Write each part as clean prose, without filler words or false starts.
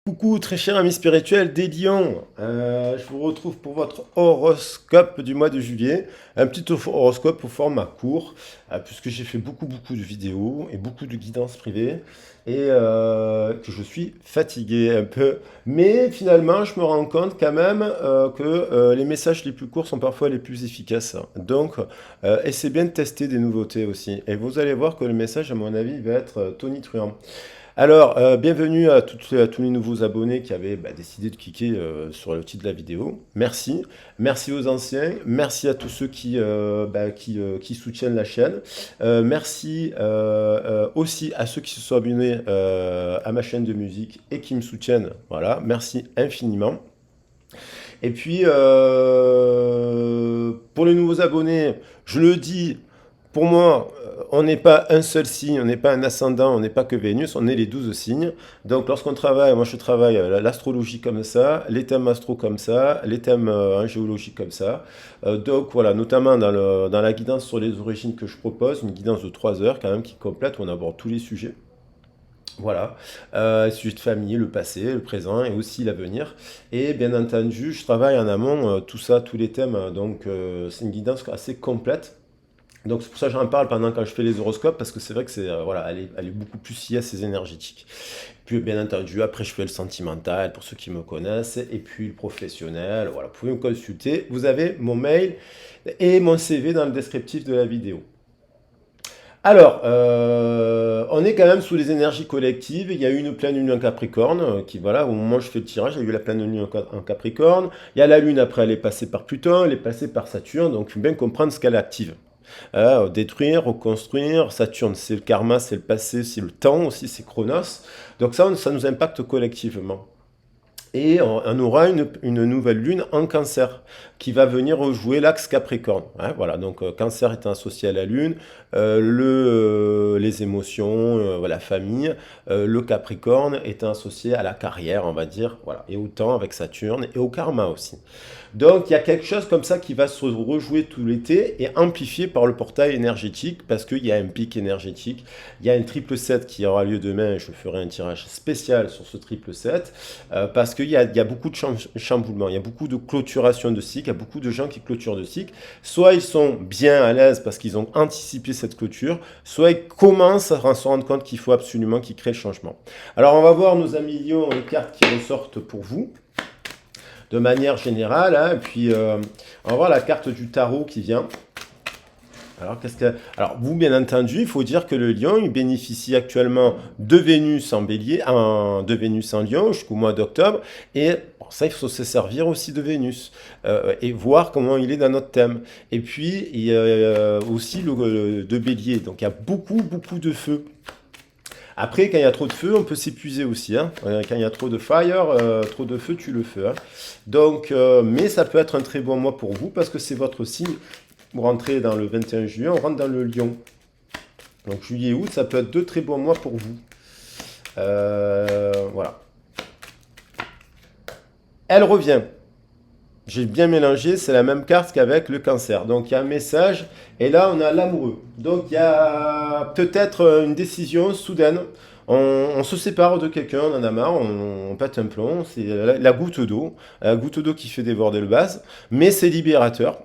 Coucou très cher ami spirituel des lions. Je vous retrouve pour votre horoscope du mois de juillet, un petit horoscope au format court, puisque j'ai fait beaucoup de vidéos et beaucoup de guidances privées, et que je suis fatigué un peu, mais finalement je me rends compte quand même que les messages les plus courts sont parfois les plus efficaces, donc essayez bien de tester des nouveautés aussi, et vous allez voir que le message à mon avis va être tonitruant. Alors, bienvenue à tous les nouveaux abonnés qui avaient décidé de cliquer sur le titre de la vidéo. Merci. Merci aux anciens. Merci à tous ceux qui soutiennent la chaîne. Merci aussi à ceux qui se sont abonnés à ma chaîne de musique et qui me soutiennent. Voilà, merci infiniment. Et puis, pour les nouveaux abonnés, je le dis, pour moi, on n'est pas un seul signe, on n'est pas un ascendant, on n'est pas que Vénus, on est les 12 signes. Donc lorsqu'on travaille, moi je travaille l'astrologie comme ça, les thèmes astro comme ça, les thèmes en géologie comme ça. Donc voilà, notamment dans la guidance sur les origines que je propose, une guidance de 3 heures quand même qui complète, où on aborde tous les sujets. Voilà, sujet de famille, le passé, le présent et aussi l'avenir. Et bien entendu, je travaille en amont, tout ça, tous les thèmes. Donc c'est une guidance assez complète. Donc c'est pour ça que j'en parle pendant quand je fais les horoscopes, parce que c'est vrai que c'est voilà, elle est beaucoup plus liée à ces énergétiques. Puis bien entendu, après je fais le sentimental pour ceux qui me connaissent, et puis le professionnel. Voilà, vous pouvez me consulter. Vous avez mon mail et mon CV dans le descriptif de la vidéo. Alors, on est quand même sous les énergies collectives. Il y a eu une pleine lune en Capricorne, qui, voilà, au moment où je fais le tirage, il y a eu la pleine lune en Capricorne. Il y a la lune, après, elle est passée par Pluton, elle est passée par Saturne, donc il faut bien comprendre ce qu'elle active. Détruire, reconstruire, Saturne, c'est le karma, c'est le passé, c'est le temps aussi, c'est Chronos. Donc ça nous impacte collectivement. Et on aura une nouvelle lune en cancer qui va venir rejouer l'axe Capricorne. Hein, voilà, donc cancer étant associé à la lune, les émotions, la famille, le Capricorne étant associé à la carrière, on va dire, voilà, et au temps avec Saturne et au karma aussi. Donc il y a quelque chose comme ça qui va se rejouer tout l'été et amplifié par le portail énergétique parce qu'il y a un pic énergétique. Il y a un triple 7 qui aura lieu demain. Je ferai un tirage spécial sur ce triple 7 parce qu'il y a beaucoup de chamboulements, il y a beaucoup de clôturation de cycle, il y a beaucoup de gens qui clôturent de cycle. Soit ils sont bien à l'aise parce qu'ils ont anticipé cette clôture, soit ils commencent à se rendre compte qu'il faut absolument qu'ils créent le changement. Alors on va voir nos amis Lions, les cartes qui ressortent pour vous de manière générale, hein, et puis on va voir la carte du tarot qui vient. Alors, vous, bien entendu, il faut dire que le lion, il bénéficie actuellement de Vénus en bélier, de Vénus en lion jusqu'au mois d'octobre. Et bon, ça, il faut se servir aussi de Vénus et voir comment il est dans notre thème. Et puis, il y a aussi de bélier. Donc, il y a beaucoup de feu. Après, quand il y a trop de feu, on peut s'épuiser aussi. Hein. Quand il y a trop de fire, trop de feu tue le feu. Hein. Donc, mais ça peut être un très bon mois pour vous parce que c'est votre signe. Vous rentrez dans le 21 juillet, on rentre dans le lion. Donc juillet et août, ça peut être deux très bons mois pour vous. Voilà. Elle revient. J'ai bien mélangé, c'est la même carte qu'avec le cancer. Donc il y a un message, et là on a l'amoureux. Donc il y a peut-être une décision soudaine. On se sépare de quelqu'un, on en a marre, on pète un plomb. C'est la goutte d'eau qui fait déborder le vase, mais c'est libérateur.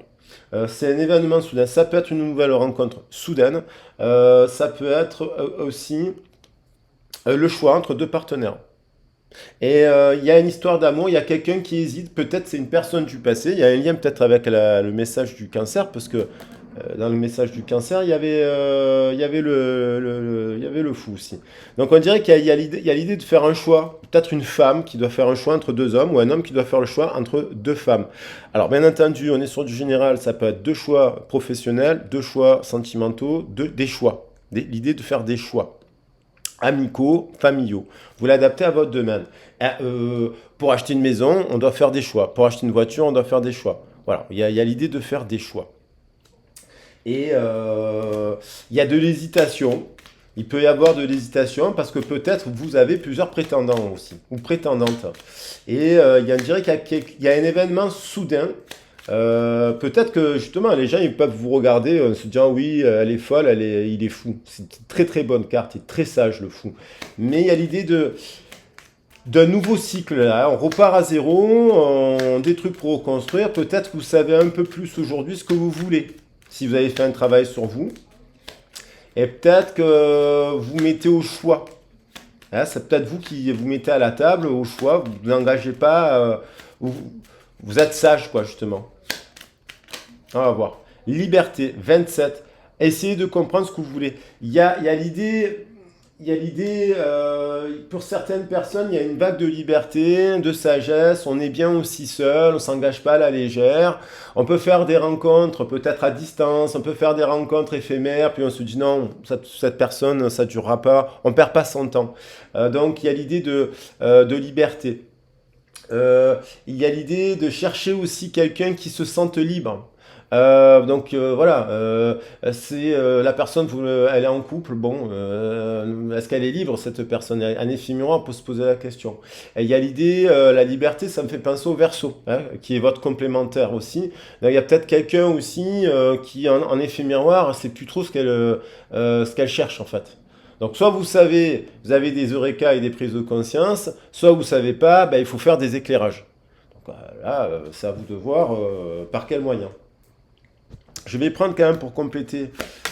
C'est un événement soudain. Ça peut être une nouvelle rencontre soudaine. Ça peut être aussi le choix entre deux partenaires. Et il y a une histoire d'amour, il y a quelqu'un qui hésite, peut-être c'est une personne du passé, il y a un lien peut-être avec le message du cancer, parce que dans le message du cancer, il y avait le fou aussi. Donc on dirait qu'il y a l'idée de faire un choix, peut-être une femme qui doit faire un choix entre deux hommes, ou un homme qui doit faire le choix entre deux femmes. Alors bien entendu, on est sur du général, ça peut être deux choix professionnels, deux choix sentimentaux, des choix. L'idée de faire des choix amicaux, familiaux. Vous l'adaptez à votre domaine. Pour acheter une maison, on doit faire des choix. Pour acheter une voiture, on doit faire des choix. Voilà, il y a l'idée de faire des choix. Et il y a de l'hésitation. Il peut y avoir de l'hésitation parce que peut-être vous avez plusieurs prétendants aussi, ou prétendantes. Et on dirait qu'il y a un événement soudain. Peut-être que justement les gens ils peuvent vous regarder en se disant oui elle est folle, il est fou. C'est une très bonne carte, il est très sage le fou. Mais il y a l'idée d'un nouveau cycle là. On repart à zéro, des trucs pour reconstruire. Peut-être que vous savez un peu plus aujourd'hui ce que vous voulez. Si vous avez fait un travail sur vous. Et peut-être que vous mettez au choix. Hein, c'est peut-être vous qui vous mettez à la table au choix. Vous ne vous engagez pas. Vous, vous êtes sage, quoi, justement. On va voir. Liberté, 27. Essayez de comprendre ce que vous voulez. Il y a l'idée, pour certaines personnes, il y a une vague de liberté, de sagesse. On est bien aussi seul, on s'engage pas à la légère. On peut faire des rencontres, peut-être à distance. On peut faire des rencontres éphémères, puis on se dit non, cette personne, ça durera pas. On perd pas son temps. Donc il y a l'idée de liberté. Il y a l'idée de chercher aussi quelqu'un qui se sente libre. Voilà, c'est la personne, elle est en couple, bon, est-ce qu'elle est libre cette personne? Un effet miroir, on peut se poser la question. Et il y a l'idée, la liberté, ça me fait penser au Verseau, hein, qui est votre complémentaire aussi. Donc, il y a peut-être quelqu'un aussi qui, en effet miroir, c'est plus trop ce qu'elle cherche en fait. Donc soit vous savez, vous avez des eureka et des prises de conscience, soit vous savez pas, ben, il faut faire des éclairages. Donc là, c'est à vous de voir par quel moyen. Je vais prendre quand même pour compléter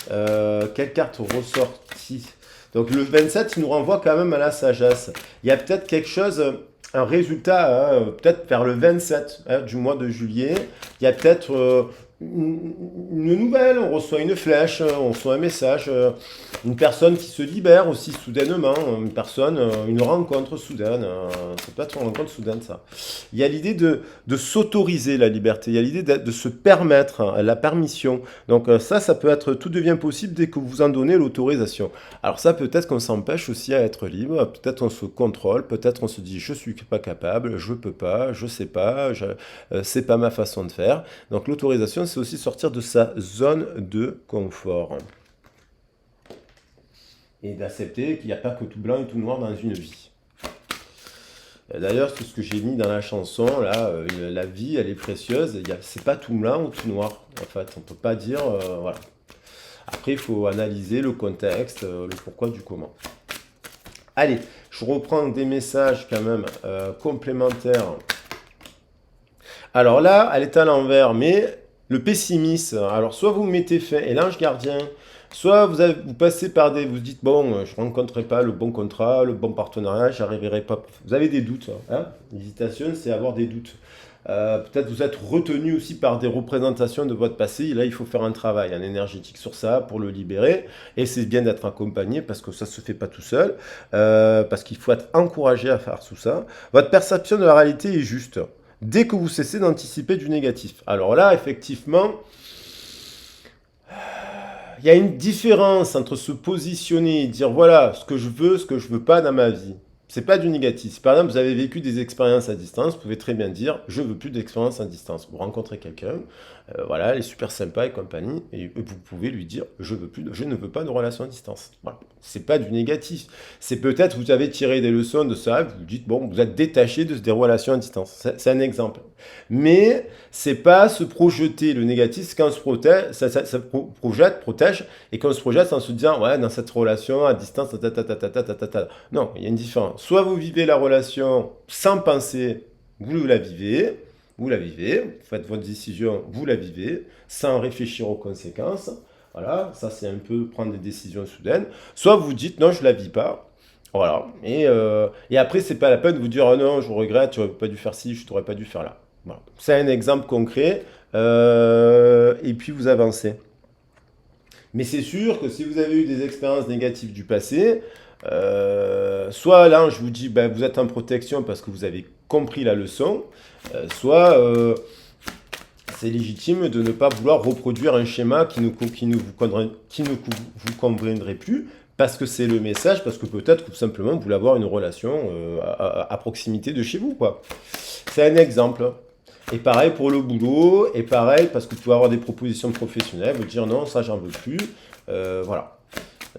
quelle carte ressortie. Donc le 27, il nous renvoie quand même à la sagesse. Il y a peut-être quelque chose, un résultat, hein, peut-être vers le 27 hein, du mois de juillet. Il y a peut-être une nouvelle, on reçoit une flèche, on reçoit un message, une personne qui se libère aussi soudainement, une rencontre soudaine. Ça peut être une rencontre soudaine ça. Il y a l'idée de s'autoriser la liberté, il y a l'idée de se permettre la permission. Donc ça peut être, tout devient possible dès que vous en donnez l'autorisation. Alors ça peut-être qu'on s'empêche aussi à être libre, peut-être on se contrôle, peut-être on se dit je suis pas capable, je peux pas, je sais pas, c'est pas ma façon de faire. Donc l'autorisation c'est aussi sortir de sa zone de confort. Et d'accepter qu'il n'y a pas que tout blanc et tout noir dans une vie. D'ailleurs, c'est ce que j'ai mis dans la chanson, là, la vie, elle est précieuse, c'est pas tout blanc ou tout noir, en fait, on peut pas dire, voilà. Après, il faut analyser le contexte, le pourquoi du comment. Allez, je reprends des messages quand même complémentaires. Alors là, elle est à l'envers, mais le pessimiste, alors soit vous mettez fin, et l'ange gardien, soit vous passez par vous dites, bon, je ne rencontrerai pas le bon contrat, le bon partenariat, j'arriverai pas. Vous avez des doutes. Hein. L'hésitation, c'est avoir des doutes. Peut-être vous êtes retenu aussi par des représentations de votre passé. Et là, il faut faire un travail en énergétique sur ça pour le libérer. Et c'est bien d'être accompagné parce que ça ne se fait pas tout seul. Parce qu'il faut être encouragé à faire tout ça. Votre perception de la réalité est juste. Dès que vous cessez d'anticiper du négatif. Alors là, effectivement, il y a une différence entre se positionner et dire voilà ce que je veux pas dans ma vie. C'est pas du négatif. Si par exemple vous avez vécu des expériences à distance, vous pouvez très bien dire je veux plus d'expérience à distance. Vous rencontrez quelqu'un, voilà, elle est super sympa et compagnie, et vous pouvez lui dire je ne veux pas de relation à distance. Voilà. C'est pas du négatif. C'est peut-être vous avez tiré des leçons de ça, vous dites bon, vous êtes détaché des relations à distance. C'est un exemple. Mais c'est pas se projeter le négatif, c'est quand on se protège, protège, et qu'on se projette en se disant ouais dans cette relation à distance, non, il y a une différence. Soit vous vivez la relation sans penser, vous la vivez, vous faites votre décision, vous la vivez, sans réfléchir aux conséquences. Voilà, ça c'est un peu prendre des décisions soudaines. Soit vous dites non, je la vis pas. Voilà. Et après, c'est pas la peine de vous dire oh non, je regrette, tu n'aurais pas dû faire ci, je t'aurais pas dû faire là. Voilà. C'est un exemple concret. Et puis vous avancez. Mais c'est sûr que si vous avez eu des expériences négatives du passé, soit là, je vous dis, ben, vous êtes en protection parce que vous avez compris la leçon, soit c'est légitime de ne pas vouloir reproduire un schéma qui ne vous conviendrait plus, parce que c'est le message, parce que peut-être que tout simplement vous voulez avoir une relation à proximité de chez vous, quoi. C'est un exemple. Et pareil pour le boulot, et pareil parce que vous pouvez avoir des propositions professionnelles, vous dire non, ça j'en veux plus, voilà.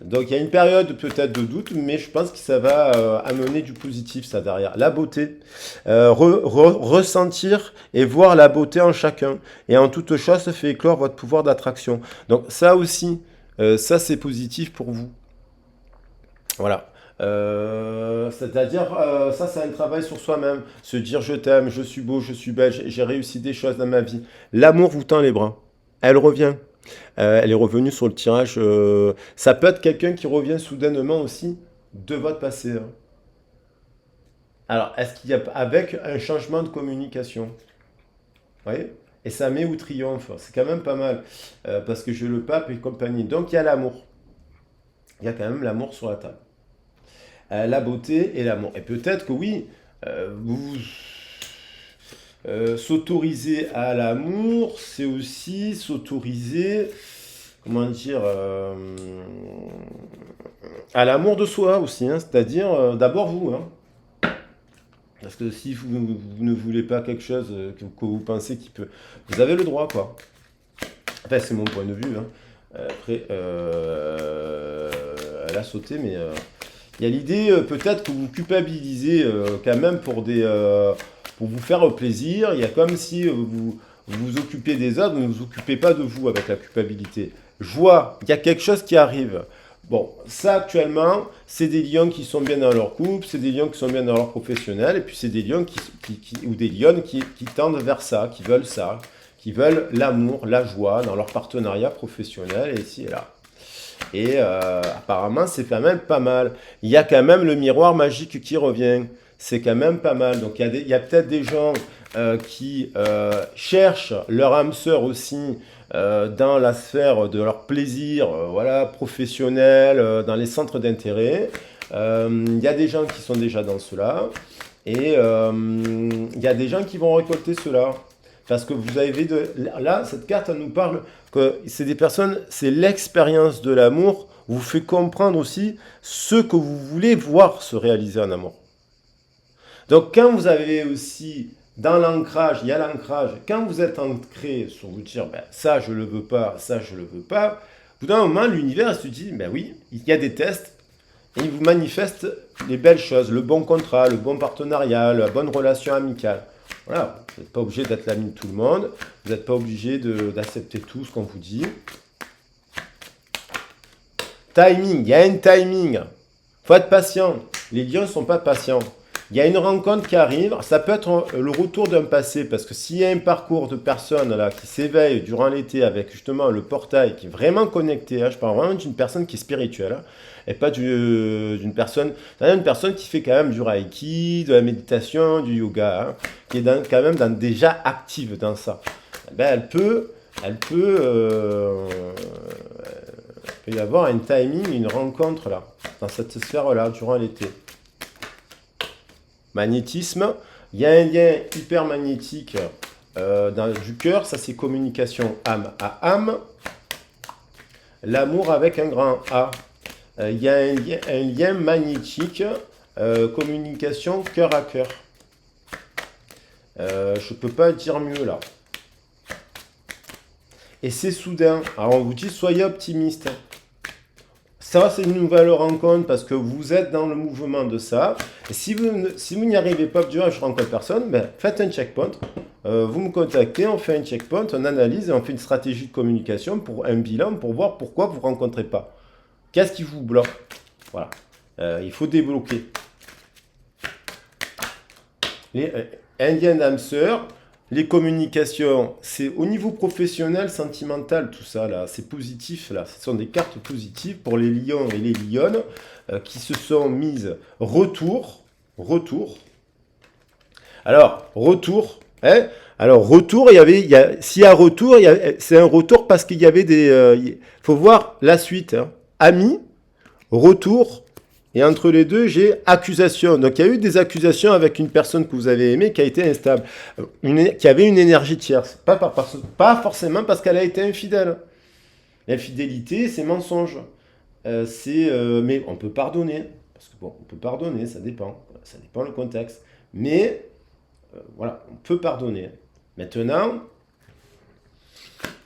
Donc il y a une période peut-être de doute, mais je pense que ça va amener du positif ça derrière. La beauté, ressentir et voir la beauté en chacun, et en toute chose ça fait éclore votre pouvoir d'attraction. Donc ça aussi, ça c'est positif pour vous. Voilà. C'est-à-dire, ça, c'est un travail sur soi-même. Se dire je t'aime, je suis beau, je suis belle, j'ai réussi des choses dans ma vie. L'amour vous tend les bras. Elle revient. Elle est revenue sur le tirage. Ça peut être quelqu'un qui revient soudainement aussi de votre passé, hein. Alors, est-ce qu'il y a avec un changement de communication? Vous voyez? Et ça met ou triomphe. C'est quand même pas mal. Parce que j'ai le pape et compagnie. Donc, il y a l'amour. Il y a quand même l'amour sur la table. La beauté et l'amour. Et peut-être que oui, vous s'autoriser à l'amour, c'est aussi s'autoriser, comment dire, à l'amour de soi aussi, hein. C'est-à-dire d'abord vous, hein. Parce que si vous ne voulez pas quelque chose que vous pensez qui peut... Vous avez le droit, quoi. Enfin, c'est mon point de vue, hein. Après, elle a sauté, mais il y a l'idée peut-être que vous culpabilisez quand même pour vous faire plaisir. Il y a comme si vous vous occupez des autres, vous ne vous occupez pas de vous avec la culpabilité. Joie, il y a quelque chose qui arrive. Bon, ça actuellement, c'est des lions qui sont bien dans leur couple, c'est des lions qui sont bien dans leur professionnel, et puis c'est des lions ou des lionnes qui tendent vers ça, qui veulent l'amour, la joie dans leur partenariat professionnel, et ici et là. Et apparemment, c'est quand même pas mal. Il y a quand même le miroir magique qui revient. C'est quand même pas mal. Donc il y a peut-être des gens qui cherchent leur âme sœur aussi dans la sphère de leur plaisir, voilà, professionnel, dans les centres d'intérêt. Il y a des gens qui sont déjà dans cela. Et il y a des gens qui vont récolter cela. Parce que vous avez là, cette carte, elle nous parle que c'est des personnes, c'est l'expérience de l'amour, vous fait comprendre aussi ce que vous voulez voir se réaliser en amour. Donc quand vous avez aussi, dans l'ancrage, il y a l'ancrage, quand vous êtes ancré sur vous dire, ben, ça je le veux pas, ça je le veux pas, au bout d'un moment, l'univers se dit, ben oui, il y a des tests, et il vous manifeste les belles choses, le bon contrat, le bon partenariat, la bonne relation amicale. Voilà, vous n'êtes pas obligé d'être l'ami de tout le monde, vous n'êtes pas obligé d'accepter tout ce qu'on vous dit. Timing, il y a un timing. Il faut être patient. Les lions ne sont pas patients. Il y a une rencontre qui arrive, ça peut être le retour d'un passé, parce que s'il y a un parcours de personnes là, qui s'éveillent durant l'été avec justement le portail qui est vraiment connecté, hein, je parle vraiment d'une personne qui est spirituelle, hein, et pas d'une personne, une personne qui fait quand même du reiki, de la méditation, du yoga, hein, qui est quand même déjà active dans ça. Ben, elle peut y avoir un timing, une rencontre là, dans cette sphère-là, durant l'été. Magnétisme, il y a un lien hyper magnétique du cœur, ça c'est communication âme à âme. L'amour avec un grand A. Il y a un lien magnétique, communication cœur à cœur. Je ne peux pas dire mieux là. Et c'est soudain. Alors on vous dit soyez optimiste. Ça, c'est une nouvelle rencontre parce que vous êtes dans le mouvement de ça. Et si vous n'y arrivez pas, je ne rencontre personne, ben, faites un checkpoint. Vous me contactez, on fait un checkpoint, on analyse et on fait une stratégie de communication pour un bilan pour voir pourquoi vous ne rencontrez pas. Qu'est-ce qui vous bloque? Voilà. Il faut débloquer. Les Indiens d'âme sœur, les communications, c'est au niveau professionnel, sentimental, tout ça, là, c'est positif, là. Ce sont des cartes positives pour les lions et les lionnes qui se sont mises retour. Alors, retour, hein? Alors, retour, s'il y a retour, c'est un retour parce qu'il y avait il faut voir la suite, hein. Amis, retour, et entre les deux, j'ai accusation. Donc, il y a eu des accusations avec une personne que vous avez aimée qui a été instable, qui avait une énergie tierce. Pas forcément parce qu'elle a été infidèle. L'infidélité, c'est mensonge. Mais on peut pardonner. Parce que bon, on peut pardonner, ça dépend. Ça dépend le contexte. Mais, voilà, on peut pardonner. Maintenant,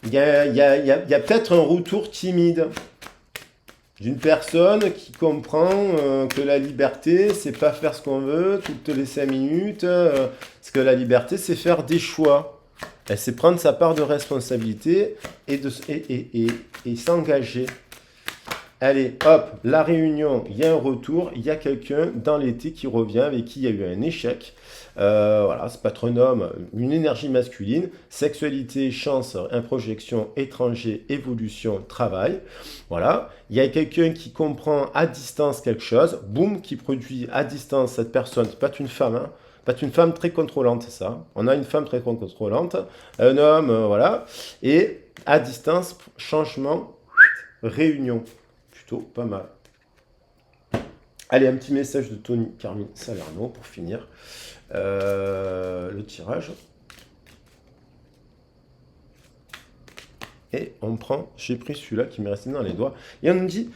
il y a peut-être un retour timide d'une personne qui comprend que la liberté, c'est pas faire ce qu'on veut toutes les 5 minutes, parce que la liberté, c'est faire des choix. C'est prendre sa part de responsabilité et s'engager. Allez, hop, la réunion, il y a un retour, il y a quelqu'un dans l'été qui revient avec qui il y a eu un échec. Voilà, ce patronome, une énergie masculine, sexualité, chance, introjection, étranger, évolution, travail. Voilà, il y a quelqu'un qui comprend à distance quelque chose, boum, qui produit à distance cette personne, c'est pas une femme, hein, pas une femme très contrôlante, c'est ça. On a une femme très contrôlante, un homme, voilà, et à distance, changement, réunion. Plutôt pas mal. Allez, un petit message de Tony Carmine Salerno pour finir le tirage. Et on prend, j'ai pris celui-là qui m'est resté dans les doigts. Et on nous dit,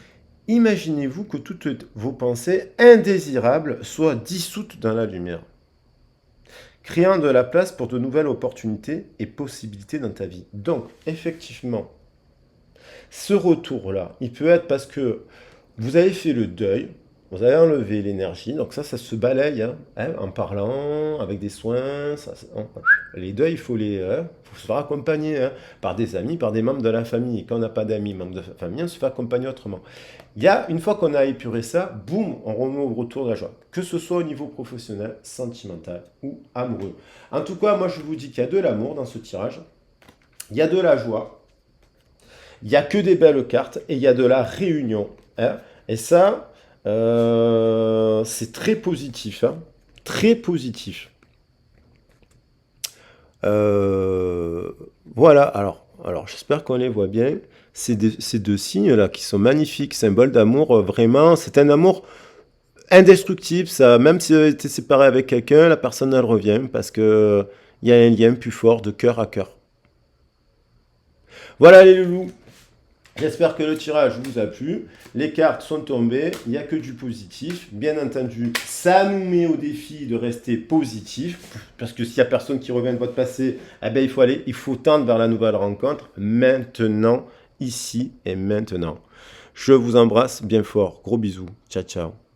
imaginez-vous que toutes vos pensées indésirables soient dissoutes dans la lumière, créant de la place pour de nouvelles opportunités et possibilités dans ta vie. Donc, effectivement, ce retour-là, il peut être parce que vous avez fait le deuil, vous avez enlevé l'énergie, donc ça se balaye en parlant, avec des soins. Les deuils, faut se faire accompagner par des amis, par des membres de la famille. Et quand on n'a pas d'amis, membres de la famille, on se fait accompagner autrement. Une fois qu'on a épuré ça, boum, on remet au retour de la joie. Que ce soit au niveau professionnel, sentimental ou amoureux. En tout cas, moi je vous dis qu'il y a de l'amour dans ce tirage, il y a de la joie, il n'y a que des belles cartes et il y a de la réunion. Et ça, c'est très positif. Très positif. Voilà, alors j'espère qu'on les voit bien. Ces deux signes-là qui sont magnifiques, symbole d'amour, vraiment, c'est un amour indestructible. Ça, même si tu es séparé avec quelqu'un, la personne, elle revient parce qu'il y a un lien plus fort de cœur à cœur. Voilà les loulous. J'espère que le tirage vous a plu. Les cartes sont tombées, il n'y a que du positif. Bien entendu, ça nous met au défi de rester positif. Parce que s'il n'y a personne qui revient de votre passé, eh bien, il faut tendre vers la nouvelle rencontre. Maintenant, ici et maintenant. Je vous embrasse bien fort. Gros bisous. Ciao, ciao.